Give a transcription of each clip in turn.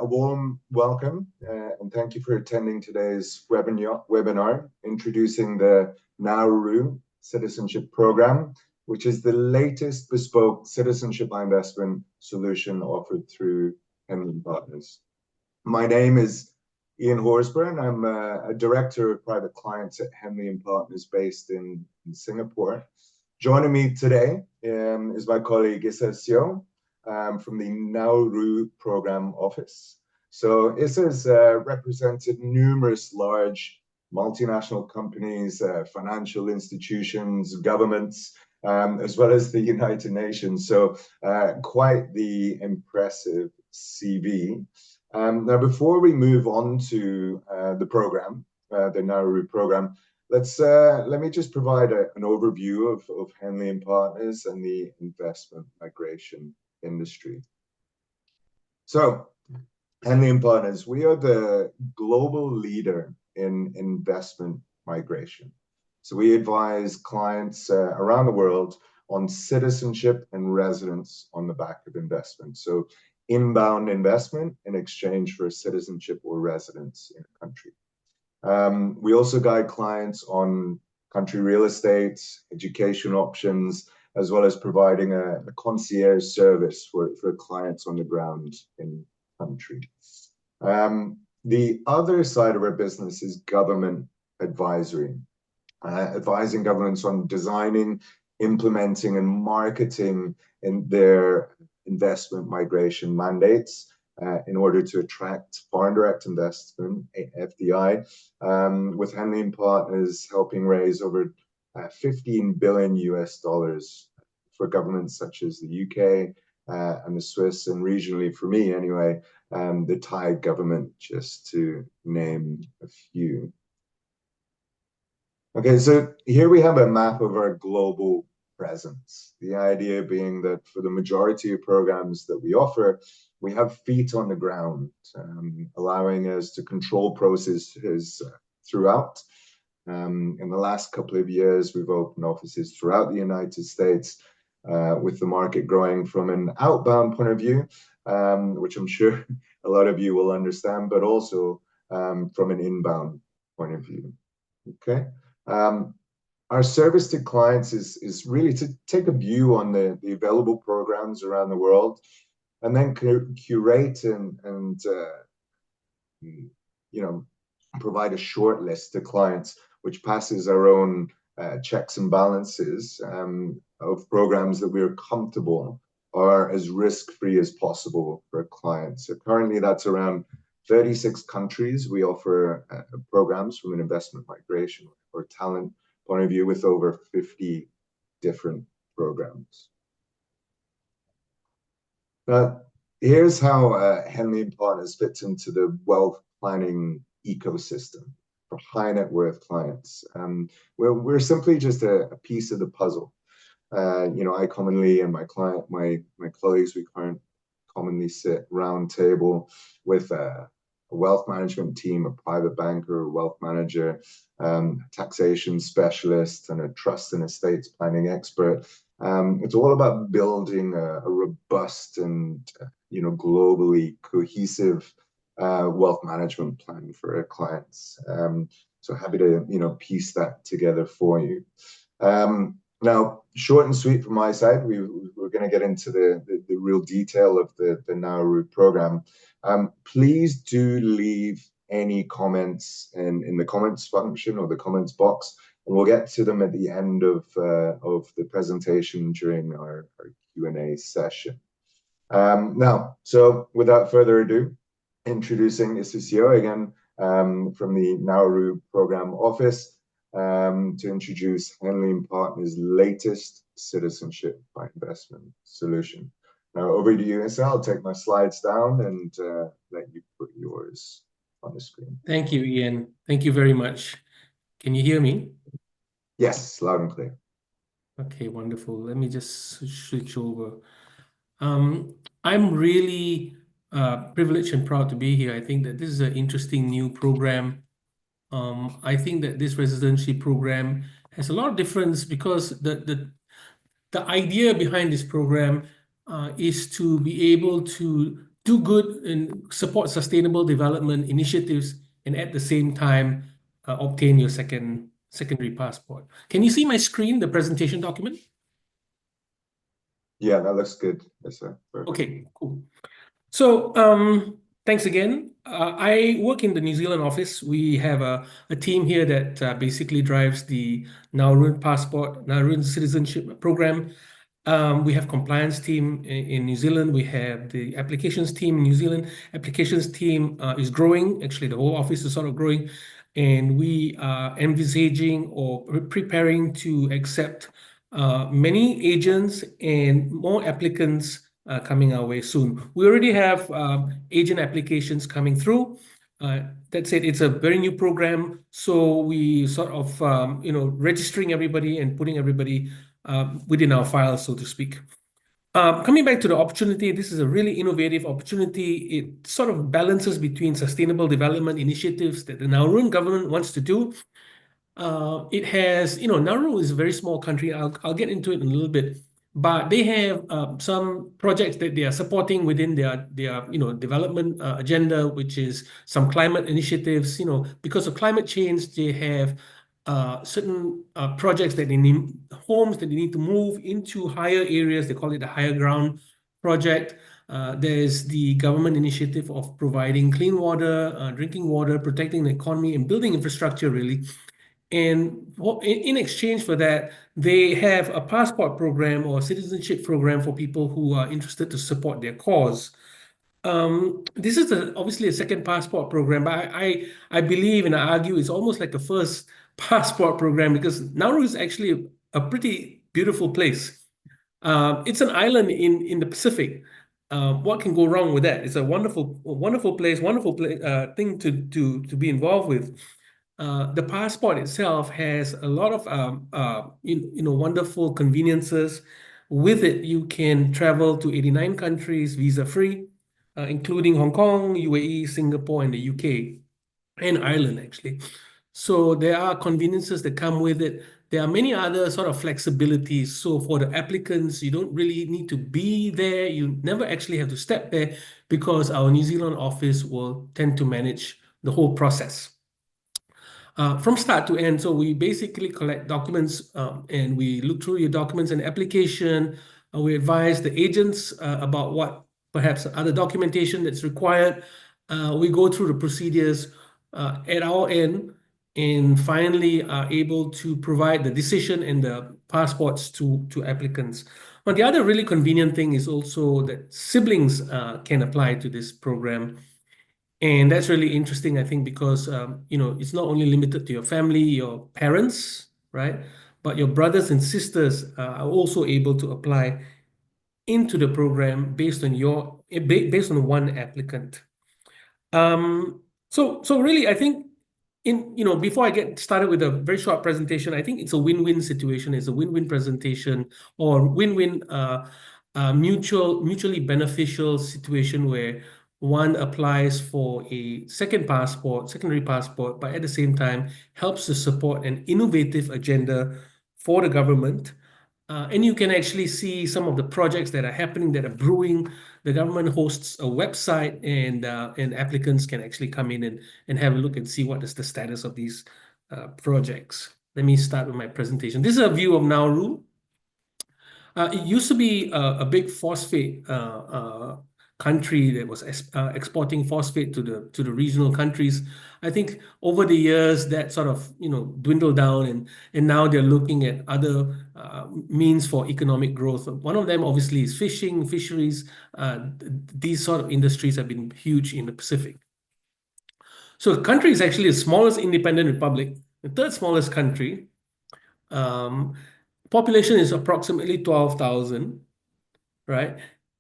a warm welcome and thank you for attending today's webinar introducing the Nauru Citizenship Program, which is the latest bespoke citizenship by investment solution offered through Henley & Partners. My name is Ian Horsburgh. I'm a director of private clients at Henley & Partners based in Singapore. Joining me today is my colleague Issa Seo from the Nauru Program Office. So Issa has represented numerous large multinational companies, financial institutions, governments, as well as the United Nations. So quite the impressive CV. Now, before we move on to the program, the Nauru program, let me just provide an overview of Henley & Partners and the investment migration industry. So, Henley & Partners, we are the global leader in investment migration. So we advise clients around the world on citizenship and residence on the back of investment. So inbound investment in exchange for citizenship or residence in a country. We also guide clients on country real estate, education options, as well as providing a concierge service for clients on the ground in country. The other side of our business is government advisory, advising governments on designing, implementing, and marketing in their investment migration mandates in order to attract foreign direct investment, FDI, with Henley & Partners helping raise over $15 billion for governments such as the UK and the Swiss, and regionally for me anyway, the Thai government, just to name a few. Okay, so here we have a map of our global presence. The idea being that for the majority of programs that we offer, we have feet on the ground, allowing us to control processes throughout. In the last couple of years, we've opened offices throughout the United States, with the market growing from an outbound point of view, which I'm sure a lot of you will understand, but also from an inbound point of view. Okay. Our service to clients is really to take a view on the available programs around the world, and then curate and provide a short list to clients, which passes our own checks and balances of programs that we're comfortable are as risk-free as possible for clients. So currently that's around 36 countries. We offer programs from an investment migration or talent point of view with over 50 different programs. Now, here's how Henley & Partners fits into the wealth planning ecosystem for high net worth clients. We're simply just a piece of the puzzle. I commonly, and my colleagues, we commonly sit round table with a wealth management team, a private banker, a wealth manager, taxation specialist, and a trust and estates planning expert. It's all about building a robust and globally cohesive wealth management plan for our clients. So happy to piece that together for you. Now, short and sweet from my side, we're going to get into the real detail of the Nauru program. Please do leave any comments in the comments function or the comments box, and we'll get to them at the end of the presentation during our Q&A session. Now, so without further ado, introducing Issa Seo again from the Nauru Program Office to introduce Henley & Partners' latest citizenship by investment solution. Now, over to you, Issa. I'll take my slides down and let you put yours on the screen. Thank you, Ian. Thank you very much. Can you hear me? Yes, loud and clear. Okay, wonderful. Let me just switch over. I'm really privileged and proud to be here. I think that this is an interesting new program. I think that this residency program has a lot of difference because the idea behind this program is to be able to do good and support sustainable development initiatives, and at the same time obtain your secondary passport. Can you see my screen, the presentation document? Yeah, that looks good. Yes, sir. Perfect. Okay, cool. So thanks again. I work in the New Zealand office. We have a team here that basically drives the Nauru Citizenship program. We have compliance team in New Zealand. We have the applications team in New Zealand. Applications team is growing. Actually, the whole office is sort of growing. And we are envisaging or preparing to accept many agents and more applicants coming our way soon. We already have agent applications coming through. That said, it's a very new program, so we sort of registering everybody and putting everybody within our files, so to speak. Coming back to the opportunity, this is a really innovative opportunity. It sort of balances between sustainable development initiatives that the Nauruan government wants to do. It has, Nauru is a very small country. I'll get into it in a little bit, but they have some projects that they are supporting within their development agenda, which is some climate initiatives. Because of climate change, they have certain projects that they need, homes that they need to move into higher areas. They call it the higher ground project. There's the government initiative of providing clean water, drinking water, protecting the economy, and building infrastructure, really. And in exchange for that, they have a passport program or citizenship program for people who are interested to support their cause. This is obviously a second passport program, but I believe and I argue it's almost like a first passport program, because Nauru is actually a pretty beautiful place. It's an island in the Pacific. What can go wrong with that? It's a wonderful place, thing to be involved with. The passport itself has a lot of wonderful conveniences. With it, you can travel to 89 countries visa-free, including Hong Kong, UAE, Singapore, and the UK, and Ireland, actually. So there are conveniences that come with it. There are many other sort of flexibilities. So for the applicants, you don't really need to be there. You never actually have to step there, because our New Zealand office will tend to manage the whole process. From start to end. So we basically collect documents and we look through your documents and application. We advise the agents about what perhaps other documentation that's required. We go through the procedures at our end, and finally are able to provide the decision and the passports to applicants. But the other really convenient thing is also that siblings can apply to this program. And that's really interesting, I think, because it's not only limited to your family, your parents, right? But your brothers and sisters are also able to apply into the program based on one applicant. So really, I think before I get started with a very short presentation, I think it's a win-win situation. It's a win-win presentation, or win-win mutually beneficial situation where one applies for a secondary passport, but at the same time helps to support an innovative agenda for the government. And you can actually see some of the projects that are happening, that are brewing. The government hosts a website, and applicants can actually come in and have a look and see what is the status of these projects. Let me start with my presentation. This is a view of Nauru. It used to be a big phosphate country that was exporting phosphate to the regional countries. I think over the years that sort of dwindled down, and now they're looking at other means for economic growth. One of them obviously is fishing, fisheries. These sort of industries have been huge in the Pacific. So the country is actually the smallest independent republic, the third smallest country. Population is approximately 12,000, right?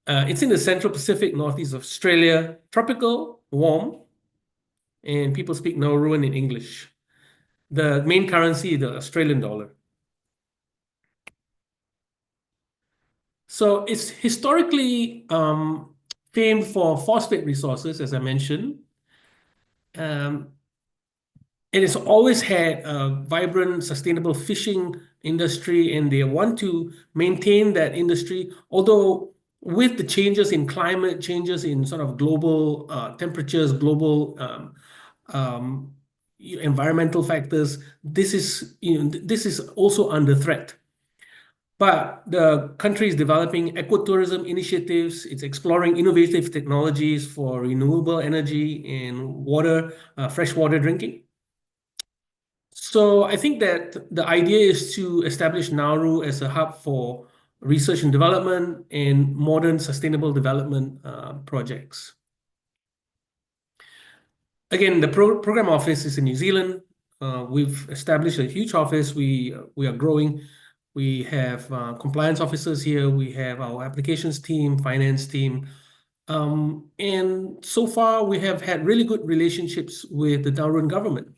It's in the Central Pacific, northeast of Australia, tropical, warm, and people speak Nauruan in English. The main currency is the Australian dollar. So it's historically famed for phosphate resources, as I mentioned. It has always had a vibrant, sustainable fishing industry, and they want to maintain that industry. Although with the changes in climate, changes in sort of global temperatures, global environmental factors, this is also under threat. But the country is developing ecotourism initiatives. It's exploring innovative technologies for renewable energy and water, fresh water drinking. So I think that the idea is to establish Nauru as a hub for research and development and modern sustainable development projects. Again, the program office is in New Zealand. We've established a huge office. We are growing. We have compliance officers here. We have our applications team, finance team. And so far, we have had really good relationships with the Nauruan government.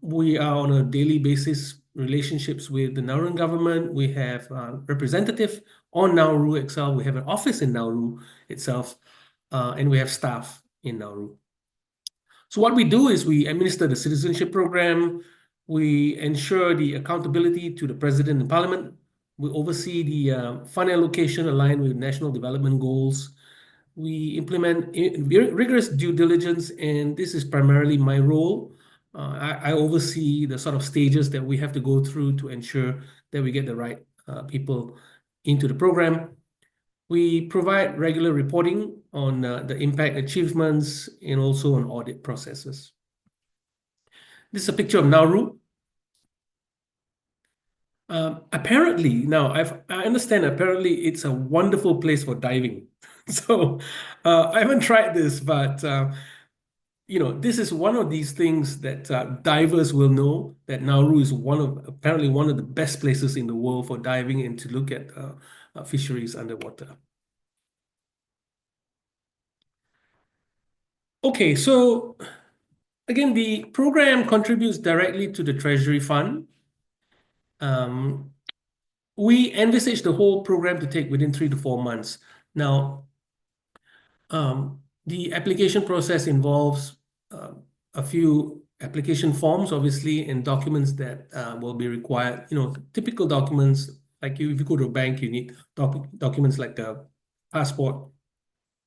We are on a daily basis relationships with the Nauruan government. We have representative on Nauru itself. We have an office in Nauru itself, and we have staff in Nauru. So what we do is we administer the citizenship program. We ensure the accountability to the president and parliament. We oversee the fund allocation aligned with national development goals. We implement rigorous due diligence, and this is primarily my role. I oversee the sort of stages that we have to go through to ensure that we get the right people into the program. We provide regular reporting on the impact achievements and also on audit processes. This is a picture of Nauru. Apparently, now I understand apparently it's a wonderful place for diving. So I haven't tried this, but this is one of these things that divers will know, that Nauru is apparently one of the best places in the world for diving and to look at fisheries underwater. Okay, so again, the program contributes directly to the Treasury Fund. We envisage the whole program to take within 3 to 4 months. Now, the application process involves a few application forms, obviously, and documents that will be required. Typical documents, like if you go to a bank, you need documents like a passport,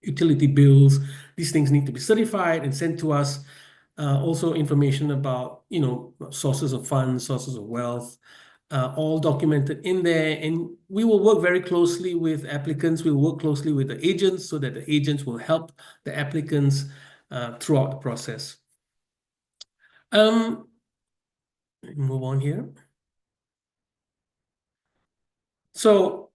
utility bills. These things need to be certified and sent to us. Also information about, sources of funds, sources of wealth, all documented in there. And we will work very closely with applicants. We will work closely with the agents so that the agents will help the applicants throughout the process. Move on here. So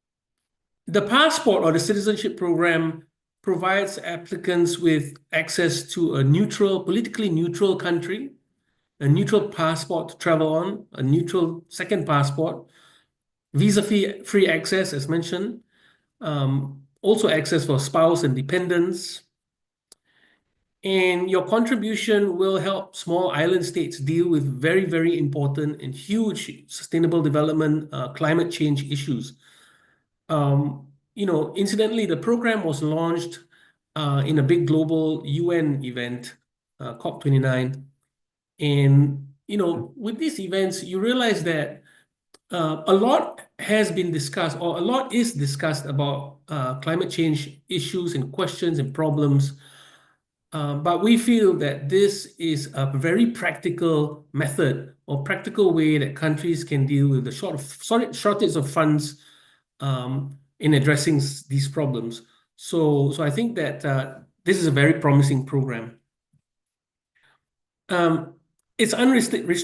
the passport or the citizenship program provides applicants with access to a politically neutral country, a neutral passport to travel on, a neutral second passport, visa-free access, as mentioned, also access for spouse and dependents. And your contribution will help small island states deal with very, very important and huge sustainable development, climate change issues. Incidentally, the program was launched in a big global UN event, COP29. And, with these events, you realize that a lot has been discussed, or a lot is discussed about climate change issues and questions and problems. But we feel that this is a very practical method or practical way that countries can deal with the shortage of funds in addressing these problems. So I think that this is a very promising program. It's restricted.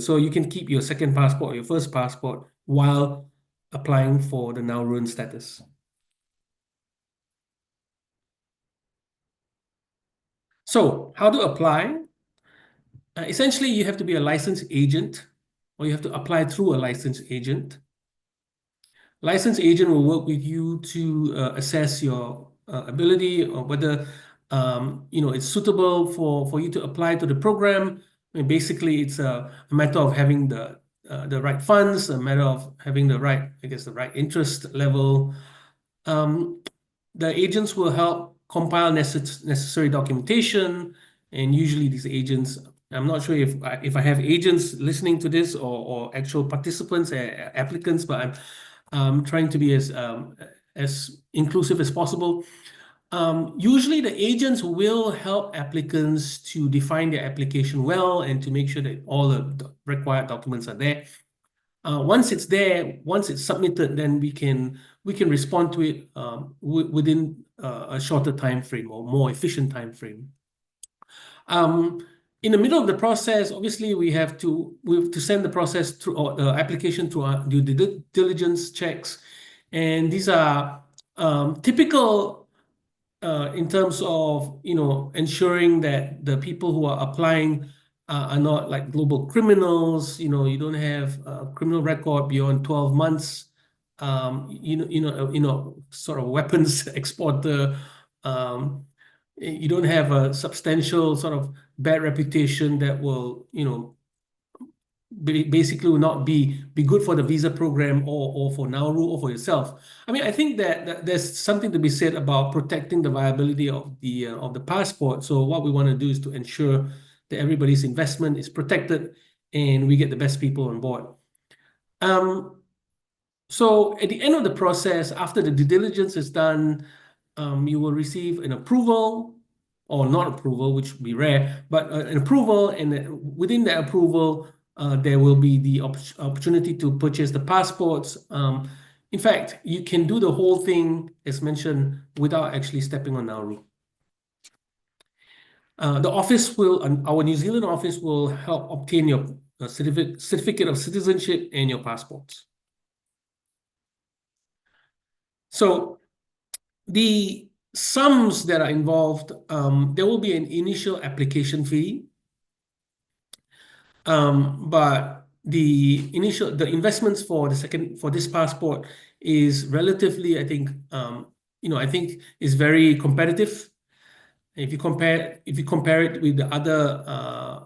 So you can keep your second passport, your first passport, while applying for the Nauruan status. So how to apply? Essentially, you have to be a licensed agent, or you have to apply through a licensed agent. Licensed agent will work with you to assess your ability or whether it's suitable for you to apply to the program. Basically, it's a matter of having the right funds, a matter of having the right interest level. The agents will help compile necessary documentation, and usually these agents, I'm not sure if I have agents listening to this or actual participants, applicants, but trying to be as inclusive as possible. Usually the agents will help applicants to define their application well and to make sure that all the required documents are there. Once it's there, once it's submitted, then we can respond to it within a shorter time frame or more efficient time frame. In the middle of the process, obviously we have to send the process through or the application through our due diligence checks, and these are typical in terms of ensuring that the people who are applying are not like global criminals. You don't have a criminal record beyond 12 months. Sort of weapons exporter. You don't have a substantial sort of bad reputation that will basically will not be good for the visa program or for Nauru or for yourself. I mean, I think that there's something to be said about protecting the viability of the passport. So what we want to do is to ensure that everybody's investment is protected and we get the best people on board. So at the end of the process, after the due diligence is done, you will receive an approval or not approval, which would be rare, but an approval, and within that approval, there will be the opportunity to purchase the passports. In fact, you can do the whole thing, as mentioned, without actually stepping on Nauru. Our New Zealand office will help obtain your certificate of citizenship and your passports. So the sums that are involved, there will be an initial application fee. But the investments for this passport is relatively, I think, is very competitive. If you compare it with the other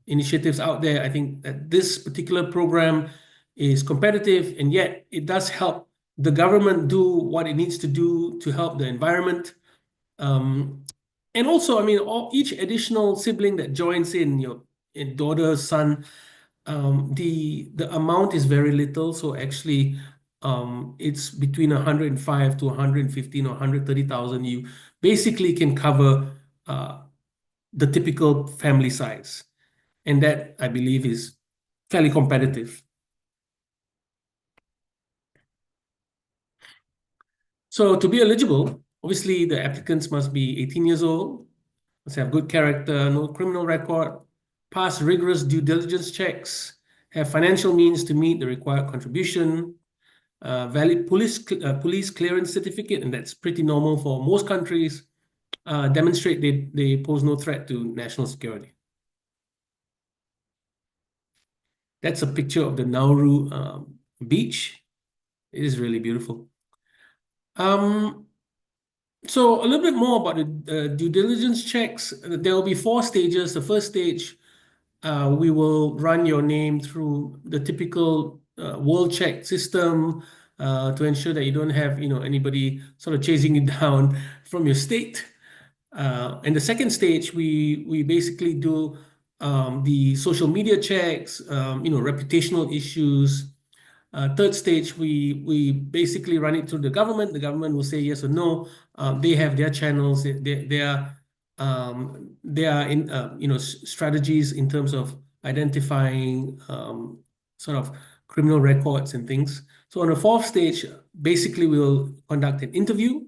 initiatives out there, I think that this particular program is competitive, and yet it does help the government do what it needs to do to help the environment. And also, I mean, each additional sibling that joins in, your daughter, son, the amount is very little. So actually, it's between 105 to 115 or 130,000. You basically can cover the typical family size, and that I believe is fairly competitive. So to be eligible, obviously the applicants must be 18 years old, must have good character, no criminal record, pass rigorous due diligence checks, have financial means to meet the required contribution, valid police clearance certificate, and that's pretty normal for most countries, demonstrate they pose no threat to national security. That's a picture of the Nauru beach. It is really beautiful. So a little bit more about the due diligence checks. There will be 4 stages. The first stage, we will run your name through the typical world check system to ensure that you don't have anybody sort of chasing you down from your state. And the second stage, we basically do the social media checks, reputational issues. Third stage, we basically run it through the government. The government will say yes or no. They have their channels. There are in strategies in terms of identifying sort of criminal records and things. So on the fourth stage, basically we'll conduct an interview.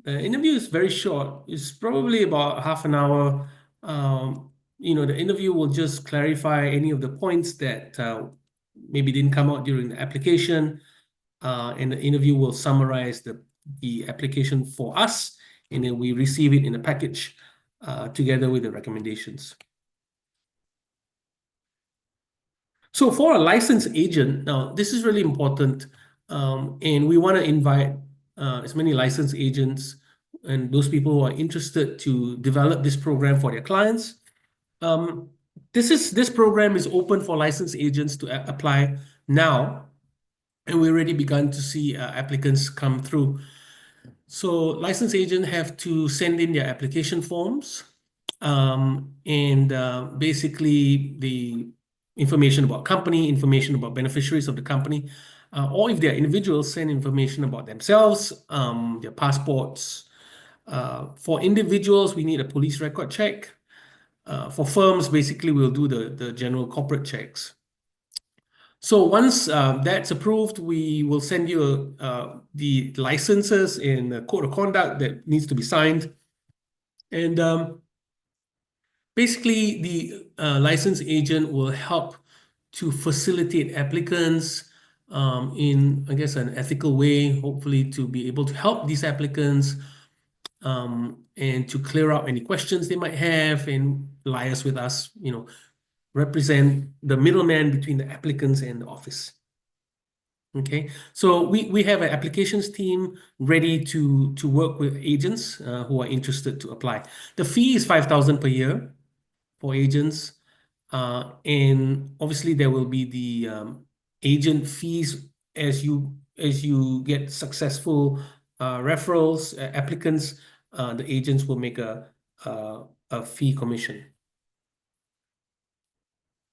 The interview is very short. It's probably about half an hour. The interview will just clarify any of the points that maybe didn't come out during the application, and the interview will summarize the application for us, and then we receive it in a package together with the recommendations. So for a licensed agent, now this is really important, and we want to invite as many licensed agents and those people who are interested to develop this program for their clients. This program is open for licensed agents to apply now, and we already begun to see applicants come through. So licensed agents have to send in their application forms, and basically the information about company, information about beneficiaries of the company. or if they're individuals, send information about themselves, their passports. For individuals, we need a police record check. For firms, basically, we'll do the general corporate checks. So once that's approved, we will send you the licenses in a code of conduct that needs to be signed. And basically, the license agent will help to facilitate applicants in, I guess, an ethical way, hopefully to be able to help these applicants and to clear up any questions they might have and liaise with us, represent the middleman between the applicants and the office. Okay, so we have an applications team ready to work with agents who are interested to apply. The fee is 5,000 per year for agents, and obviously there will be the agent fees as you get successful referrals, applicants. The agents will make a fee commission.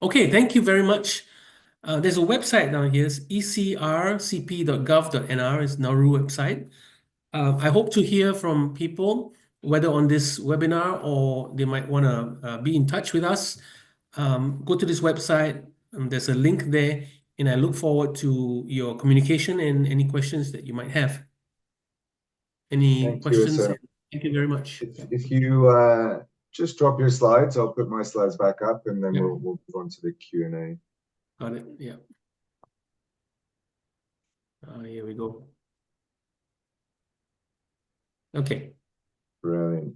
Okay, thank you very much. There's a website down here, it's ecrcp.gov.nr, it's Nauru website. I hope to hear from people, whether on this webinar or they might want to be in touch with us. Go to this website, there's a link there, and I look forward to your communication and any questions that you might have. Any Thank you, questions? sir. Thank you very much. If you just drop your slides, I'll put my slides back up, and then Yeah. we'll move on to the Q&A. Got it, yeah. Here we go. Okay. Brilliant.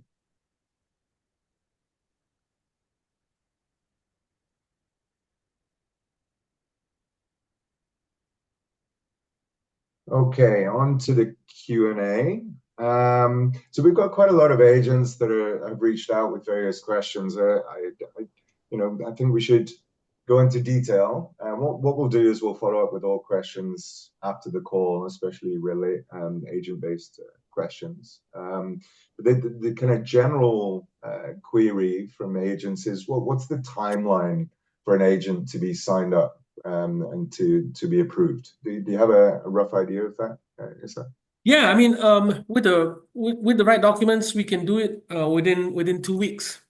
Okay, on to the Q&A. So we've got quite a lot of agents that have reached out with various questions. I think we should go into detail. What we'll do is we'll follow up with all questions after the call, especially really agent-based questions. But the kind of general query from agents is, what's the timeline for an agent to be signed up and to be approved? Do you have a rough idea of that? Is that? Yeah, I mean, with the right documents, we can do it within 2 weeks.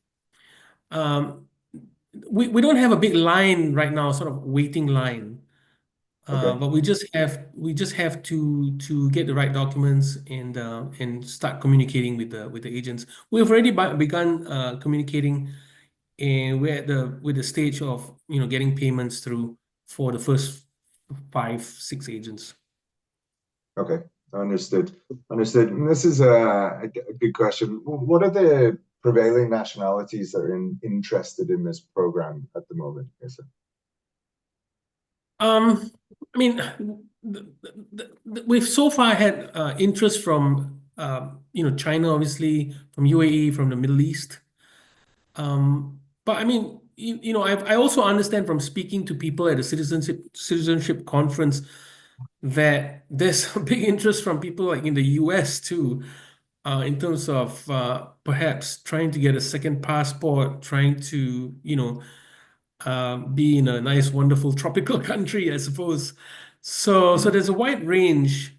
We don't have a big line right now, sort of waiting line. Okay. But we just have to get the right documents and start communicating with the agents. We've already begun communicating, and we're with the stage of getting payments through for the first 5-6 agents. Okay, understood. And this is a good question. What are the prevailing nationalities that are interested in this program at the moment? I mean, we've so far had interest from China, obviously, from UAE, from the Middle East. But I mean, I also understand from speaking to people at the citizenship conference that there's a big interest from people like in the US too, in terms of perhaps trying to get a second passport, trying to be in a nice, wonderful tropical country, I suppose. So there's a wide range,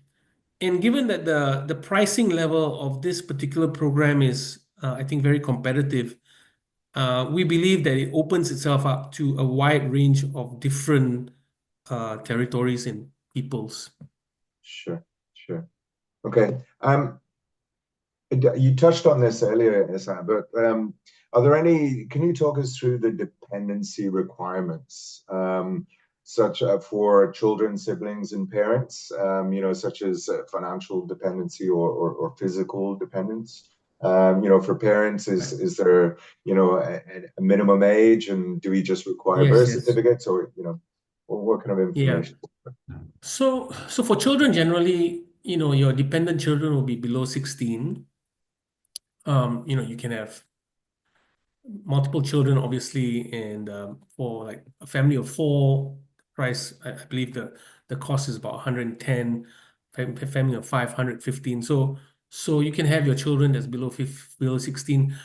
and given that the pricing level of this particular program is, I think, very competitive, we believe that it opens itself up to a wide range of different territories and peoples. Sure. Okay. You touched on this earlier, Isan, but can you talk us through the dependency requirements, such for children, siblings, and parents, such as financial dependency or physical dependence? For parents, is there, a minimum age, and do we just require birth certificates, or, what kind of information? Yeah. So for children, generally, your dependent children will be below 16. You can have multiple children, obviously, and for like a family of 4, price, I believe the cost is about 110, family of 5, 115. So you can have your children that's below 16.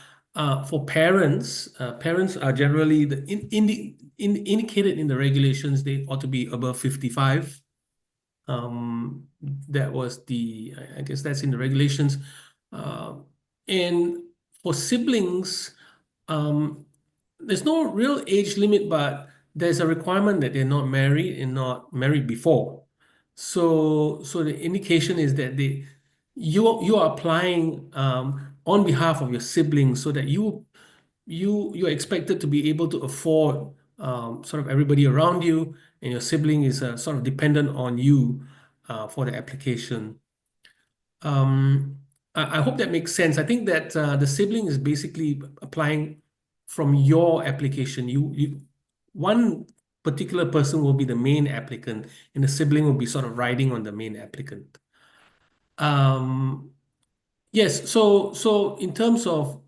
For parents are generally indicated in the regulations, they ought to be above 55. That was I guess that's in the regulations. And for siblings, there's no real age limit, but there's a requirement that they're not married and not married before. So the indication is that you are applying on behalf of your siblings so that you're expected to be able to afford sort of everybody around you, and your sibling is sort of dependent on you for the application. I hope that makes sense. I think that the sibling is basically applying from your application. One particular person will be the main applicant, and the sibling will be sort of riding on the main applicant. Yes, so in terms of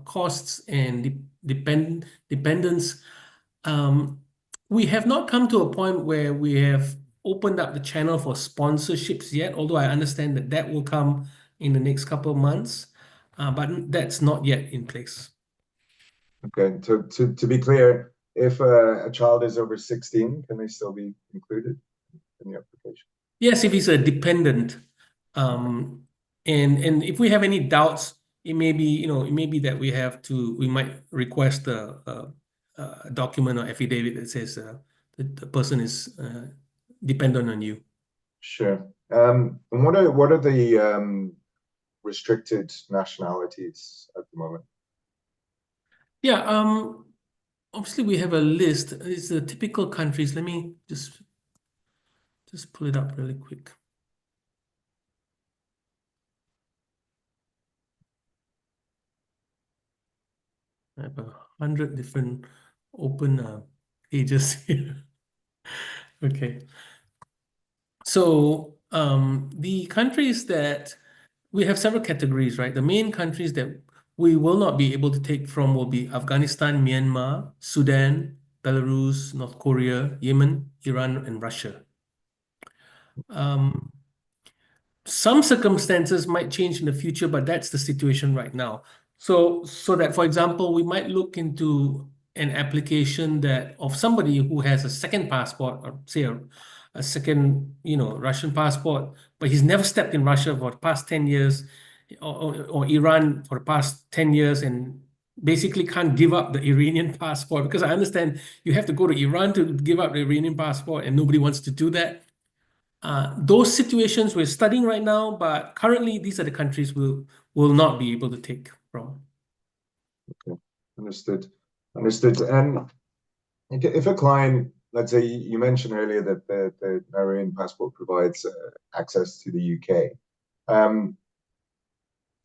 costs and dependence, we have not come to a point where we have opened up the channel for sponsorships yet, although I understand that that will come in the next couple of months, but that's not yet in place. Okay, to be clear, if a child is over 16, can they still be included in the application? Yes, if he's a dependent. And if we have any doubts, it may be, it may be that we might request a document or affidavit that says the person is dependent on you. Sure. And what are the restricted nationalities at the moment? Yeah, obviously we have a list. It's the typical countries. Let me just pull it up really quick. I have 100 different open pages here. Okay. So the countries that we have several categories, right? The main countries that we will not be able to take from will be Afghanistan, Myanmar, Sudan, Belarus, North Korea, Yemen, Iran, and Russia. Some circumstances might change in the future, but that's the situation right now. So that, for example, we might look into an application that of somebody who has a second passport, or say a second, Russian passport, but he's never stepped in Russia for the past 10 years, or Iran for the past 10 years, and basically can't give up the Iranian passport, because I understand you have to go to Iran to give up the Iranian passport, and nobody wants to do that. Those situations we're studying right now, but currently these are the countries we'll not be able to take from. Okay, understood. And if a client, let's say you mentioned earlier that the Nigerian passport provides access to the UK.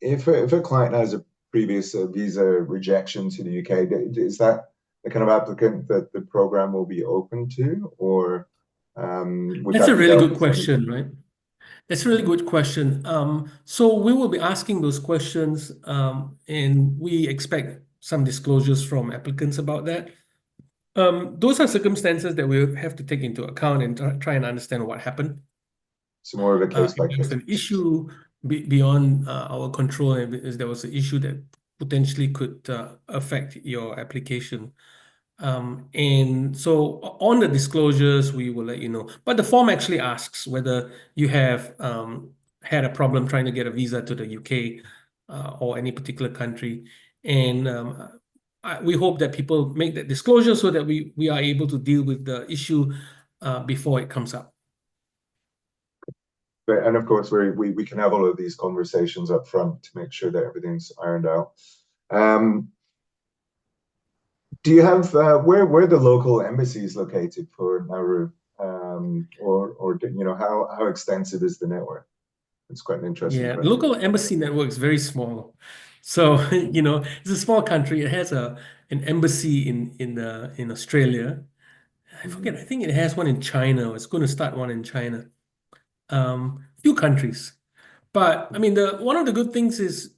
If a client has a previous visa rejection to the UK, is that the kind of applicant that the program will be open to, or would That's that a be really dealt good with? question, right? That's a really good question. So we will be asking those questions, and we expect some disclosures from applicants about that. Those are circumstances that we'll have to take into account and try and understand what happened. It's more of a case by If there's case. an issue beyond our control, and if there was an issue that potentially could affect your application. And so on the disclosures, we will let you know. But the form actually asks whether you have had a problem trying to get a visa to the UK or any particular country. And we hope that people make that disclosure so that we are able to deal with the issue before it comes up. And of course, we can have all of these conversations up front to make sure that everything's ironed out. Do you have where the local embassies located for Nauru, or how extensive is the network? It's quite an interesting Yeah, the question. local embassy network is very small. So, it's a small country. It has an embassy in Australia. I forget, I think it has one in China. It's going to start one in China. Few countries. But I mean, one of the good things is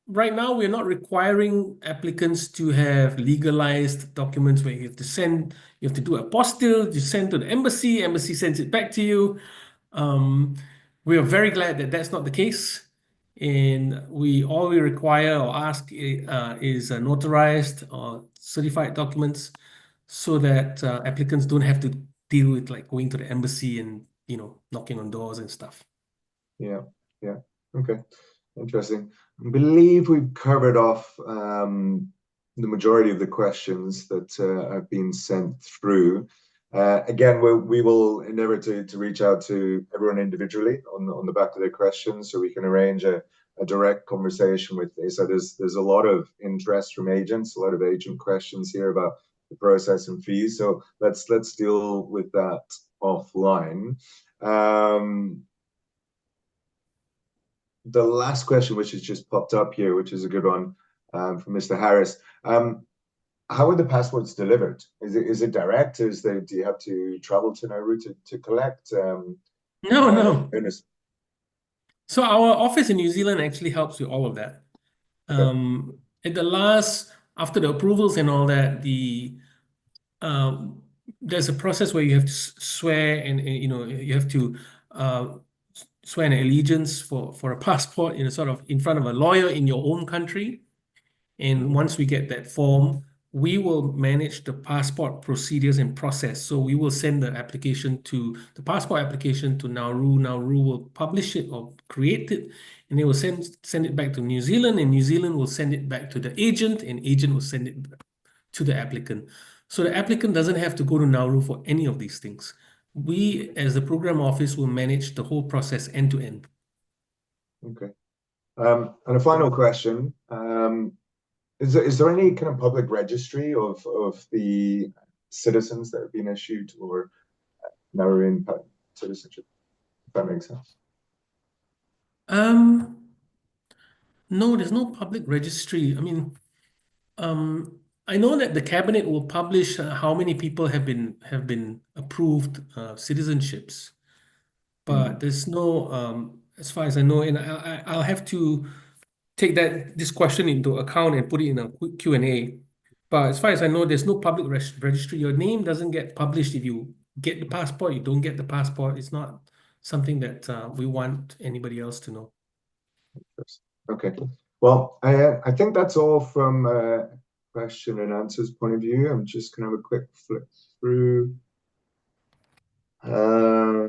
right now we're not requiring applicants to have legalized documents where you have to do a apostille, you send to the embassy sends it back to you. We are very glad that that's not the case. And all we require or ask is notarized or certified documents so that applicants don't have to deal with like going to the embassy and knocking on doors and stuff. Yeah, yeah. Okay, interesting. I believe we've covered off the majority of the questions that have been sent through. Again, we will endeavor to reach out to everyone individually on the back of their questions, so we can arrange a direct conversation with this. So there's a lot of interest from agents, a lot of agent questions here about the process and fees. So let's deal with that offline. The last question, which has just popped up here, which is a good one, from Mr. Harris. How are the passports delivered? Is it direct? Do you have to travel to Nauru to collect? No. Goodness. So our office in New Zealand actually helps with all of that. Okay. After the approvals and all that, there's a process where you have to swear and you have to swear an allegiance for a passport sort of in front of a lawyer in your own country. And once we get that form, we will manage the passport procedures and process. So we will send the passport application to Nauru. Nauru will publish it or create it, and they will send it back to New Zealand, and New Zealand will send it back to the agent, and agent will send it to the applicant. So the applicant doesn't have to go to Nauru for any of these things. We, as the program office, will manage the whole process end to end. Okay. And a final question. Is there any kind of public registry of the citizens that have been issued or Nauruan citizenship, if that makes sense? No, there's no public registry. I mean, I know that the cabinet will publish how many people have been approved citizenships, but there's no, as far as I know, and I'll have to take this question into account and put it in a quick Q&A. But as far as I know, there's no public registry. Your name doesn't get published if you get the passport. You don't get the passport. It's not something that we want anybody else to know. Okay. Well, I think that's all from question and answers point of view. I'm just gonna have a quick flip through. I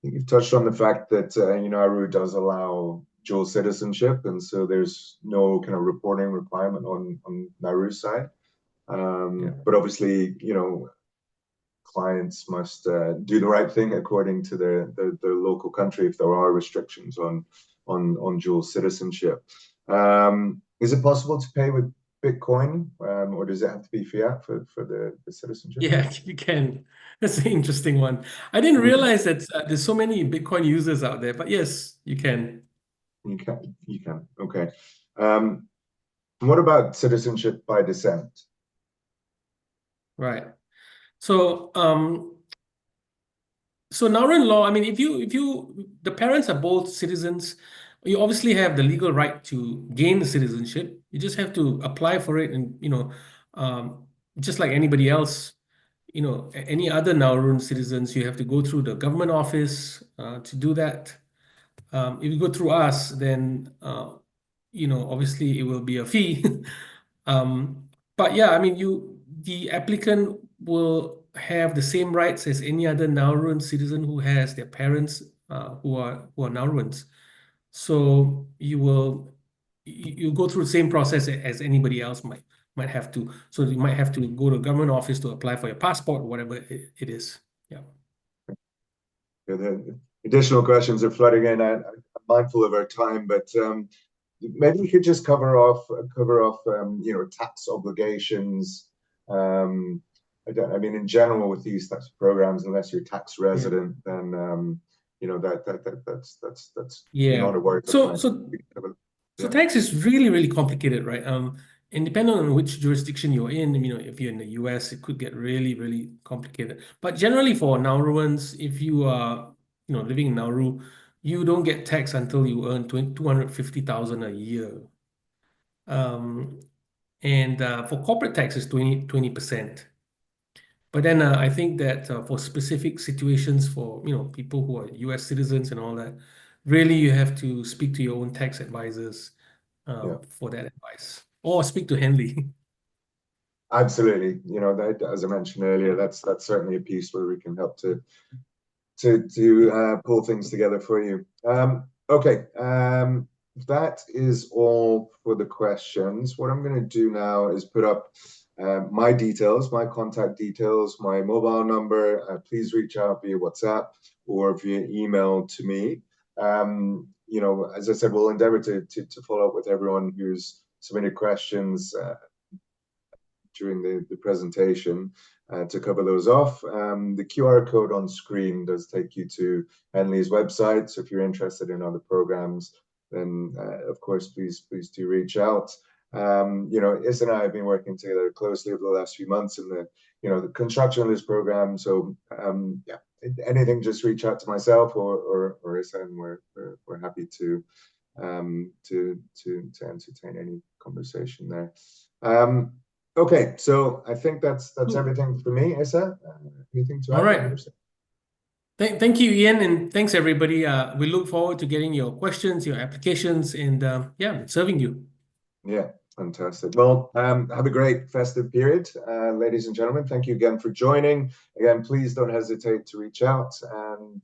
think you've touched on the fact that Nauru does allow dual citizenship, and so there's no kind of reporting requirement on Nauru's side. But obviously, clients must do the right thing according to their local country if there are restrictions on dual citizenship. Is it possible to pay with Bitcoin, or does it have to be fiat for the citizenship? Yeah, you can. That's an interesting one. I didn't realize that there's so many Bitcoin users out there, but yes, you can. You can. Okay. What about citizenship by descent? Right. So, Nauruan law, I mean, if the parents are both citizens, you obviously have the legal right to gain the citizenship. You just have to apply for it, and just like anybody else, any other Nauruan citizens, you have to go through the government office to do that. If you go through us, then obviously it will be a fee. But yeah, I mean, the applicant will have the same rights as any other Nauruan citizen who has their parents who are Nauruans. So you go through the same process as anybody else might have to. So you might have to go to a government office to apply for your passport or whatever it is. Yeah. The additional questions are flooding in. I'm mindful of our time, but maybe we could just cover off tax obligations. I mean, in general, with these types of programs, unless you're tax resident, then that's not a worry. So tax is really, really complicated, right? And depending on which jurisdiction you're in, if you're in the US, it could get really, really complicated. But generally for Nauruans, if you are, living in Nauru, you don't get taxed until you earn 250,000 a year. And for corporate tax, it's 20%. But then I think that for specific situations for people who are US citizens and all that, really you have to speak to your own tax advisors for that advice, or speak to Henley. Absolutely. You know, that, as I mentioned earlier, that's certainly a piece where we can help to pull things together for you. Okay, that is all for the questions. What I'm going to do now is put up my details, my contact details, my mobile number. Please reach out via WhatsApp or via email to me. You know, as I said, we'll endeavor to follow up with everyone who's submitted questions during the presentation to cover those off. The QR code on screen does take you to Henley's website. So if you're interested in other programs, then of course, please do reach out. You know, Is and I have been working together closely over the last few months in the construction of this program. So yeah, anything, just reach out to myself or Issa, and we're happy to entertain any conversation there. Okay, so I think that's Cool. everything for me. Issa, anything to add All from right. your side? Thank you, Ian, and thanks everybody. We look forward to getting your questions, your applications, and yeah, serving you. Yeah, fantastic. Well, have a great festive period, ladies and gentlemen. Thank you again for joining. Again, please don't hesitate to reach out, and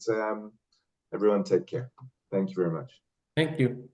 everyone take care. Thank you very much. Thank you.